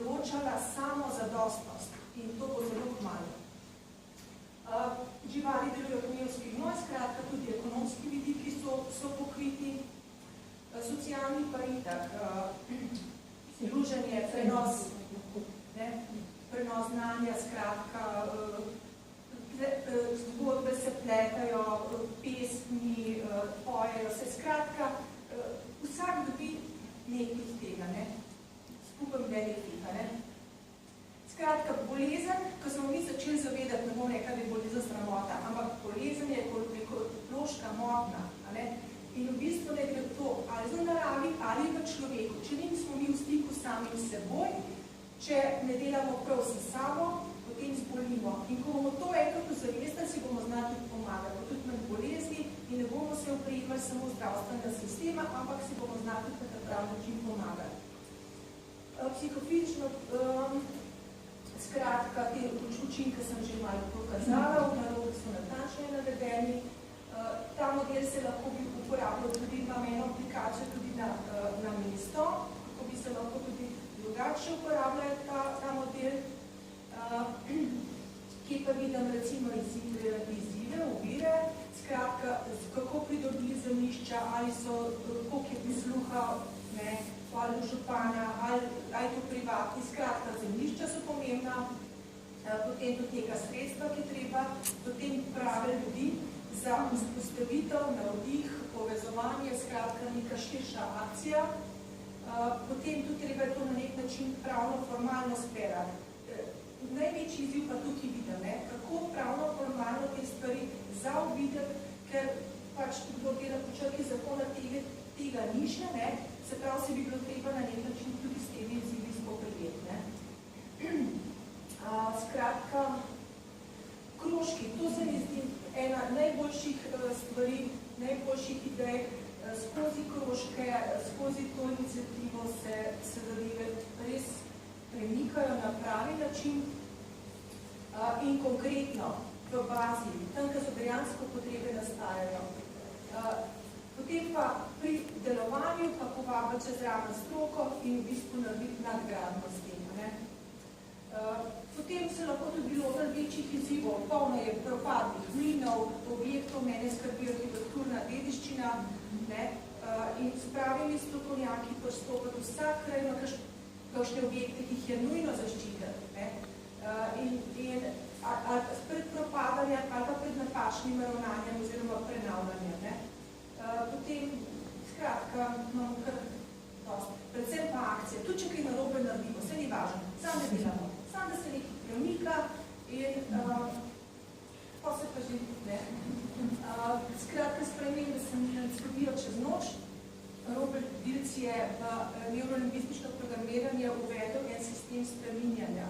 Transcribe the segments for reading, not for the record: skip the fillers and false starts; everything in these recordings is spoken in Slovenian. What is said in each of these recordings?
določala samozadostnost in to bo zelo kmalu. Živali delujejo hmeljski gnoj, skratka tudi ekonomski vidiki so pokriti, socialni pa itak, druženje, prenos znanja, skratka, zgodbe se pletajo, pesmi, pojejo se, skratka, vsak dobi nekaj tega, skupaj benefita. Skratka, bolezen, ko smo mi začeli zavedati, ne bom rekla, da je bolezen sramota, ampak bolezen je ekološka motnja. In v bistvu ne gre to ali za naravi, ali v človeku. Če nismo mi v stiku samim seboj, če ne delamo prav s sabo, potem zbolimo. In ko bomo to enkrat ozavestili, si bomo znali tudi pomagati. Bo tudi manj bolezni in ne bomo se opremali samo zdravstvenega sistema, ampak si bomo znali tudi na prav način pomagati. Psihofizično, skratka, te učinke sem že malo pokazala, v nalogu so natančne navedeni. Ta model se lahko bi uporabljal tudi, imam eno aplikacijo tudi na mesto, kako bi se lahko tudi drugače uporabljal ta model, ki pa vidim recimo izzive, ovire, skratka, kako pridobili zemljišča, ali so, koliko je posluha, ali župana, ali to privatni, skratka, zemljišča so pomembna, potem tudi neka sredstva, ki treba, potem prave ljudi, za vzpostavitev, navdih, povezovanje, skratka neka širša akcija. Potem tudi treba to na nek način pravno-formalno sperati. Največji izziv pa tukaj vidim, kako pravno-formalno te stvari zaobideti, ker pač kdo gleda po črki zakona tega niša, se pravi, se bi bilo treba na nek način tudi s temi izzivi spoprijeti. Skratka, krožki, to se mi zdi ena najboljših stvari, najboljših idej, skozi krožke, skozi to inicijativo se zadeve res premikajo na pravi način in konkretno v bazi, tam, ko so dejansko potrebe nastajajo. Potem pa pri delovanju pa povabiti čez zraven stroko in v bistvu narediti nadgradno s tem. Potem se lahko tudi bilo večjih izzivov, polno je propadnih mlinov, objektov, mene skrbi arhitekturna dediščina in s pravimi strokovnjaki pristopati vsak kraj na kakšne objekte, ki jih je nujno zaščititi. In pred propadanjem ali pa pred napačnim ravnanjem oziroma prenavljanjem. Potem, skratka, imamo kar dosti. Predvsem pa akcije. Tudi, če kaj narobe naredimo, se ni važno. Sam ne delamo. Sam, da se nekaj premika in pa se pa že skratka spremembe se ne zgodijo čez noč. Robert Dilc je v neurolingvistično programiranje uvedel en sistem spreminjanja.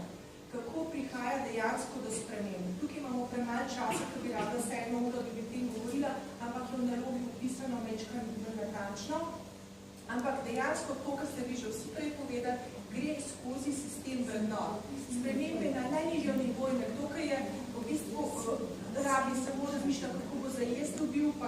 Kako prihaja dejansko do sprememb. Tukaj imamo premalo časa, ko bi rada se eno uro, da bi tem govorila, ampak je v nalogi opisano večkrat natančno. Ampak dejansko to, kar ste vi že vsi prej povedali, gre skozi sistem vrednot. Spremembe na najnižjem nivoju, nekdo, ki je v bistvu rabi samo razmišljati, kako bo zajest dobil,